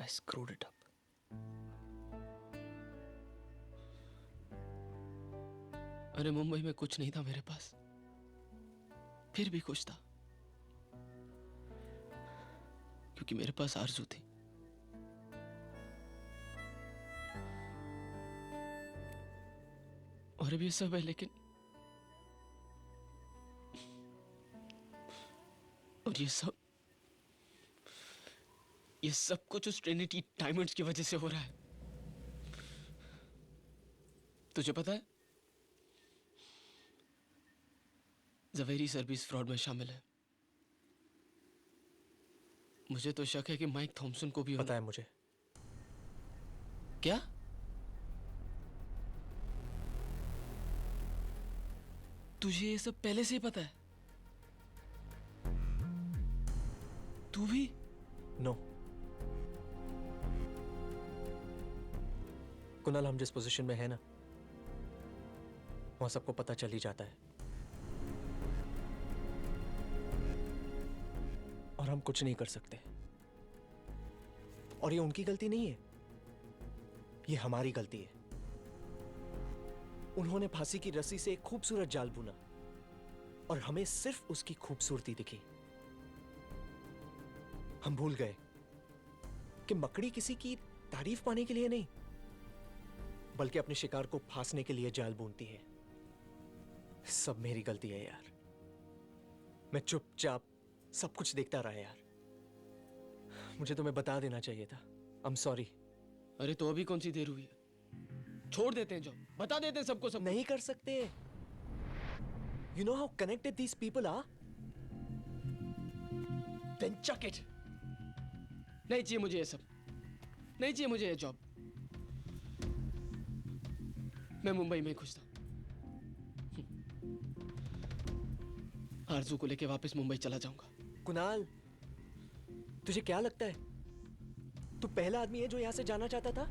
I screwed it up. अरे मुंबई में कुछ नहीं था मेरे पास, फिर भी खुश था, क्योंकि मेरे पास आरज़ू थी। और भी सब है, लेकिन और ये सब कुछ उस ट्रिनिटी डायमंड्स की वजह से हो रहा है। तुझे पता है, जवेरी सर भी इस फ्रॉड में शामिल है। मुझे तो शक है कि माइक थॉमसन को भी पता है मुझे। क्या? तुझे ये सब पहले से ही पता है? तू भी? नो कुणाल, हम जिस पोजीशन में है ना, वहां सबको पता चल ही जाता है, और हम कुछ नहीं कर सकते। और ये उनकी गलती नहीं है, ये हमारी गलती है। उन्होंने फांसी की रस्सी से एक खूबसूरत जाल बुना और हमें सिर्फ उसकी खूबसूरती दिखी। हम भूल गए कि मकड़ी किसी की तारीफ पाने के लिए नहीं, बल्कि अपने शिकार को फांसने के लिए जाल बुनती है। सब मेरी गलती है यार। मैं चुपचाप सब कुछ देखता रहा यार। मुझे तुम्हें बता देना चाहिए था। I am sorry. अरे तो अभी कौन सी देर हुई है? छोड़ देते हैं, जॉब बता देते हैं सबको सब। नहीं कर सकते। You know how connected these people are. Then chuck it. नहीं चाहिए मुझे ये सब, नहीं चाहिए मुझे ये जॉब। मैं मुंबई में खुश था। आरज़ू को लेके वापस मुंबई चला जाऊंगा। कुणाल, तुझे क्या लगता है तू पहला आदमी है जो यहां से जाना चाहता था?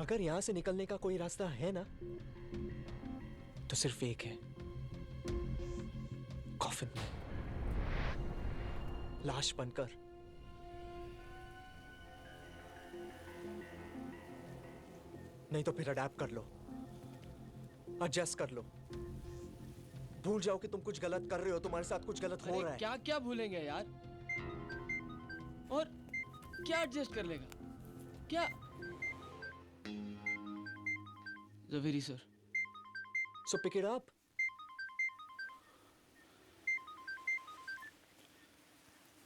अगर यहां से निकलने का कोई रास्ता है ना, तो सिर्फ एक है, कॉफिन में लाश बनकर। नहीं तो फिर अडैप्ट कर लो, एडजस्ट कर लो, भूल जाओ कि तुम कुछ गलत कर रहे हो, तुम्हारे साथ कुछ गलत हो रहा है। क्या क्या भूलेंगे यार, और क्या एडजस्ट कर लेगा क्या? Zaveri sir. So pick it up.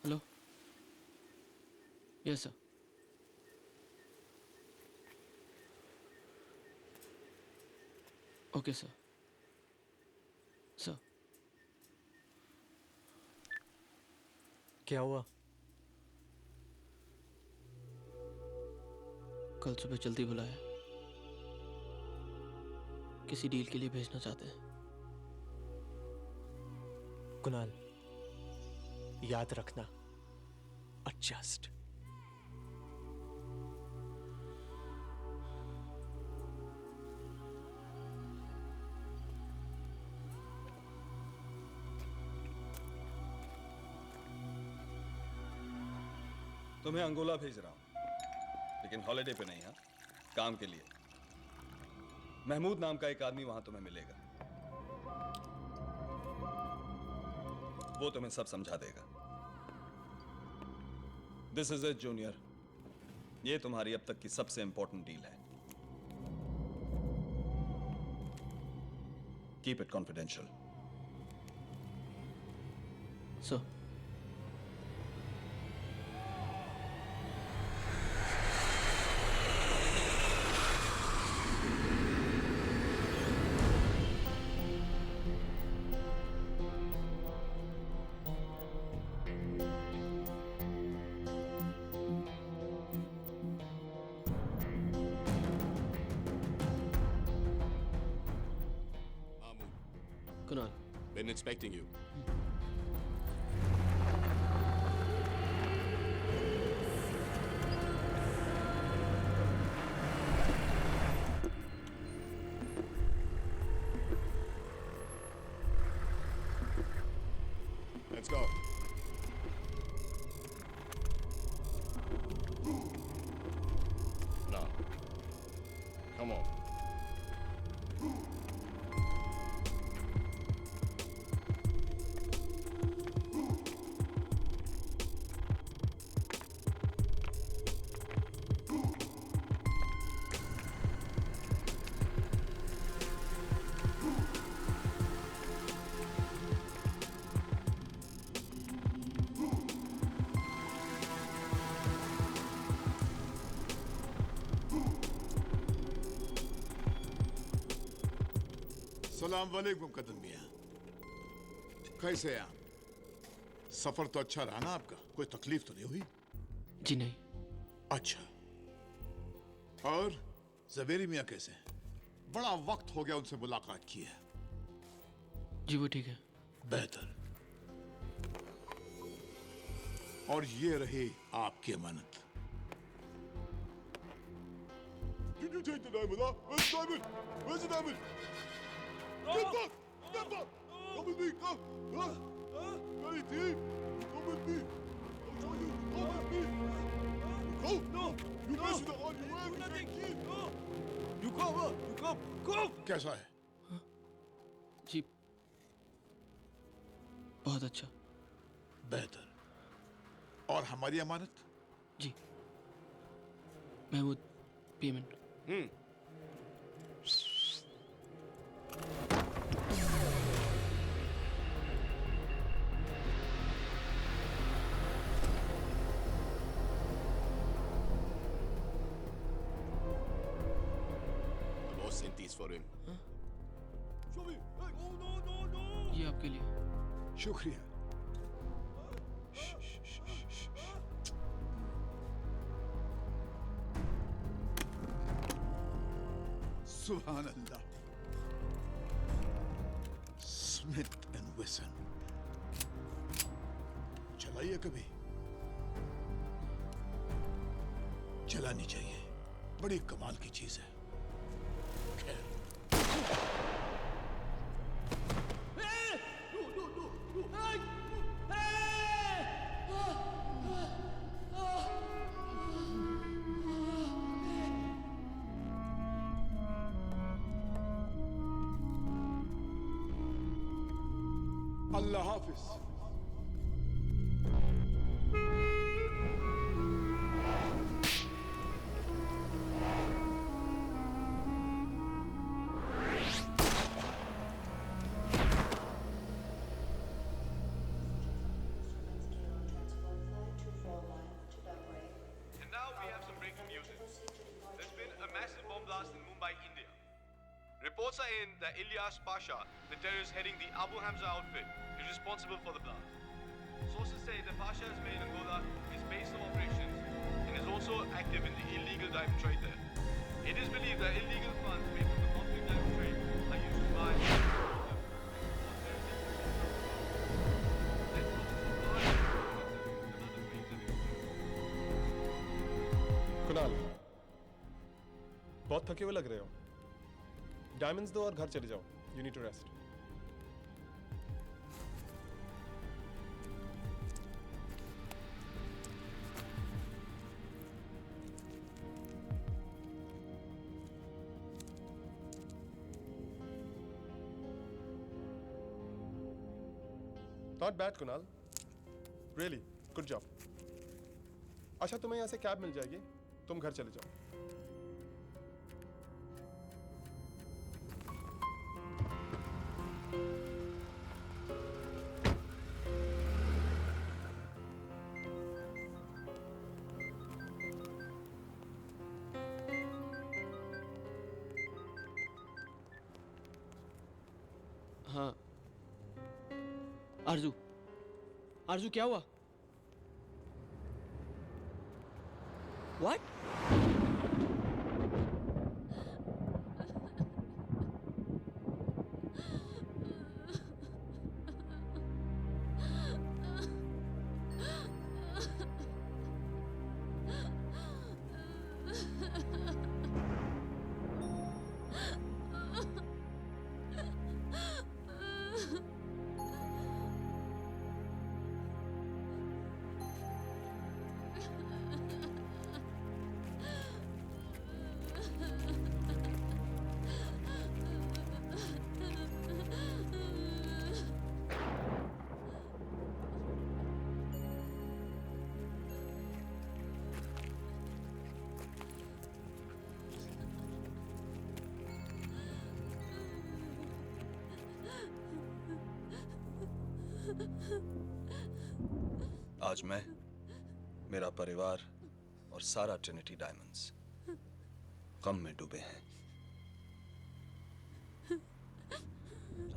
Hello. Yes sir. Okay sir. Sir क्या हुआ? कल सुबह जल्दी बुलाया, किसी डील के लिए भेजना चाहते हैं। कुणाल, याद रखना, एडजस्ट। तुम्हें अंगोला भेज रहा हूं, लेकिन हॉलिडे पे नहीं, हाँ, काम के लिए। महमूद नाम का एक आदमी वहां तुम्हें मिलेगा, वो तुम्हें सब समझा देगा। दिस इज इट जूनियर, ये तुम्हारी अब तक की सबसे इंपॉर्टेंट डील है। Keep it confidential. Sir. Kunal. Been expecting you. Let's go. सलाम वालेकुम कदम मियां। कैसे हैं आप? सफर तो अच्छा रहा ना आपका? कोई तकलीफ तो नहीं हुई? जी नहीं। अच्छा। और जवेरी मियां कैसे हैं? बड़ा वक्त हो गया उनसे मुलाकात की है। जी वो ठीक है। बेहतर। और ये रही आपकी अमानत। Did you take the diamond, huh? Where's the diamond? Where's the diamond? Get back! Get back! Come with me, come! Huh? Hey, team! Come with me! I'll show you! Come with me! Go! No! You mess with the on you have nothing! No! You come, huh? You come! Go! कैसा है? जी बहुत अच्छा। बेहतर। और हमारी अमानत? जी Mahmood payment. Los centis for him. Show me! Hey! Oh, no, no, no! ये आपके लिए। शुक्रिया। सुभान अल्लाह। स्मिथ एंड वेसन चलाइए कभी? चलानी चाहिए, बड़ी कमाल की चीज है। खैर अल्लाह हाफिज। And now we have some breaking news. There's been a massive bomb blast in Mumbai, India. Reports are in that Ilyas Pasha, the terrorist heading the Abu Hamza outfit, is responsible for the blast. Sources say that Pasha's main Angola is based on operations and is also active in the illegal diamond trade there. It is believed that illegal funds made from the conflict diamond trade are used to buy Kunal, बहुत थके हुए लग रहे हो। Diamonds दो और घर चले जाओ। You need to rest. Not bad Kunal, really good job. अच्छा, तुम्हें यहाँ से कैब मिल जाएगी, तुम घर चले जाओ। हाँ आरजू, आरजू क्या हुआ? What? आज मैं, मेरा परिवार और सारा ट्रिनिटी डायमंड्स गम में डूबे हैं।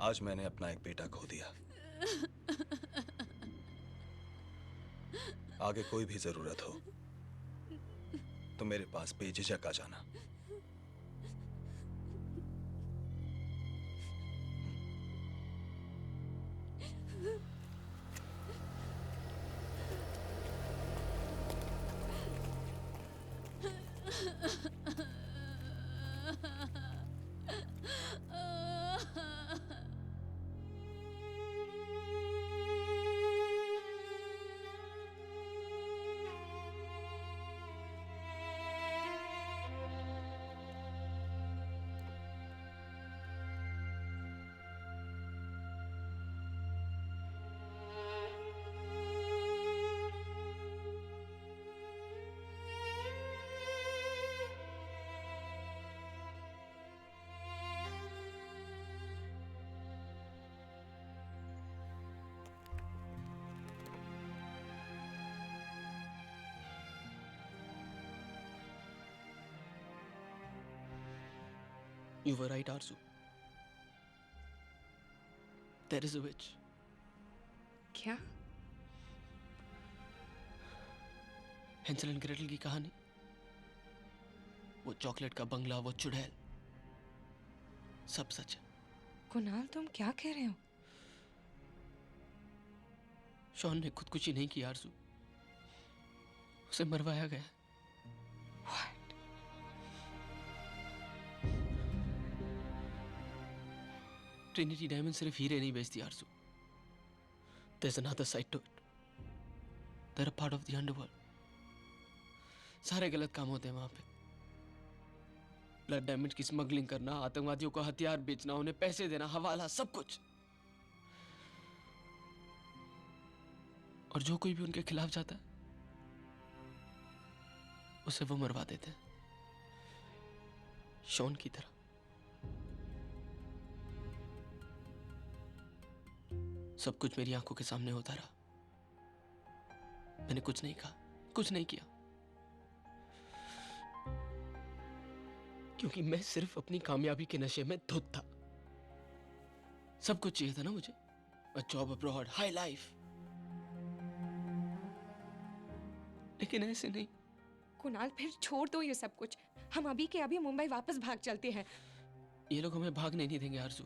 आज मैंने अपना एक बेटा खो दिया। आगे कोई भी जरूरत हो तो मेरे पास बेझिझक आ जाना। You were right, Arzu. There is a witch. क्या? हेंसल एंड ग्रेटल की कहानी, वो चॉकलेट का बंगला, वो चुड़ैल, सब सच है। कुणाल, तुम क्या कह रहे हो? शॉन ने खुदकुशी नहीं की आरजू, उसे मरवाया गया। What? ट्रिनिटी डायमंड सिर्फ हीरे नहीं बेचती आरजू। There's another side to it. They're a part of the underworld. सारे गलत काम होते हैं वहां पे। ब्लड डायमंड की स्मगलिंग करना, आतंकवादियों को हथियार बेचना, उन्हें पैसे देना, हवाला, सब कुछ। और जो कोई भी उनके खिलाफ जाता है उसे वो मरवा देते हैं, शॉन की तरह। सब कुछ मेरी आंखों के सामने होता रहा। मैंने कुछ नहीं कहा, कुछ नहीं किया, क्योंकि मैं सिर्फ अपनी कामयाबी के नशे में धुत था। सब कुछ चाहिए था ना मुझे, a job abroad, high life, लेकिन ऐसे नहीं। कुणाल, फिर छोड़ दो ये सब कुछ। हम अभी के अभी मुंबई वापस भाग चलते हैं। ये लोग हमें भागने नहीं देंगे आरजू,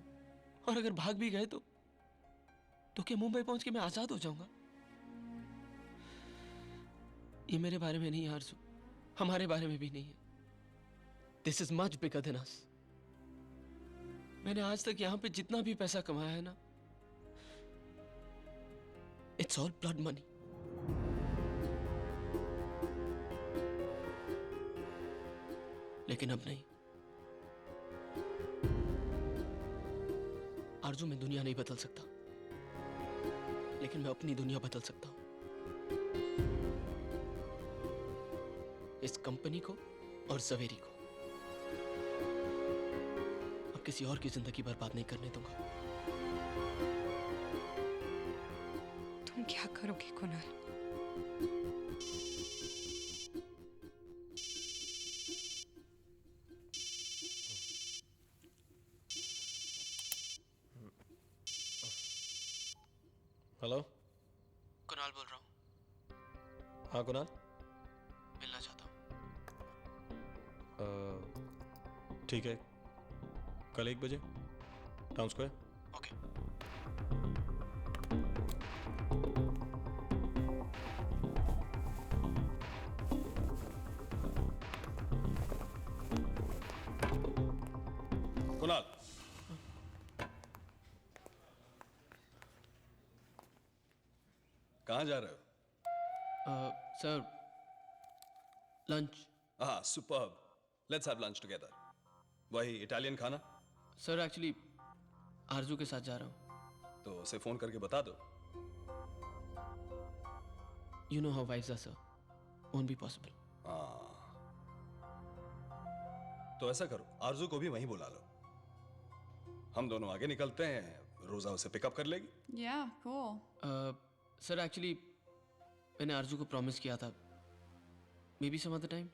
और अगर भाग भी गए तो क्या मुंबई पहुंच के मैं आजाद हो जाऊंगा? ये मेरे बारे में नहीं है आरजू, हमारे बारे में भी नहीं है। This is much bigger than us. मैंने आज तक यहां पे जितना भी पैसा कमाया है ना, इट्स ऑल ब्लड मनी। लेकिन अब नहीं आरजू, मैं दुनिया नहीं बदल सकता, लेकिन मैं अपनी दुनिया बदल सकता हूं। इस कंपनी को और जवेरी को अब किसी और की जिंदगी बर्बाद नहीं करने दूंगा। तुम क्या करोगे कुणाल? हेलो, कुणाल बोल रहा हूं। हाँ कुणाल। मिलना चाहता हूं। ठीक है, कल 1 बजे टाउन स्क्वायर। ओके। कुणाल, कहाँ जा रहे हो? Sir, lunch. हाँ, superb. Let's have lunch together. वही इटालियन खाना? सर एक्चुअली आरजू के साथ जा रहा हूँ। तो उसे फोन करके बता दो। You know how wives are sir, won't be possible. हाँ, तो ऐसा करो, आरजू को भी वहीं बुला लो। हम दोनों आगे निकलते हैं, रोजा उसे पिकअप कर लेगी। Yeah, cool. सर एक्चुअली मैंने आरजू को प्रॉमिस किया था, maybe some other time.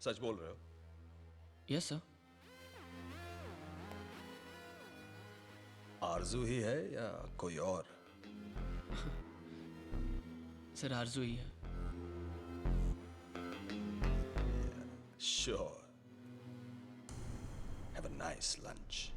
सच बोल रहे हो? Yes sir. आरजू ही है या कोई और? सर आरजू ही है। Sure. Have a nice lunch.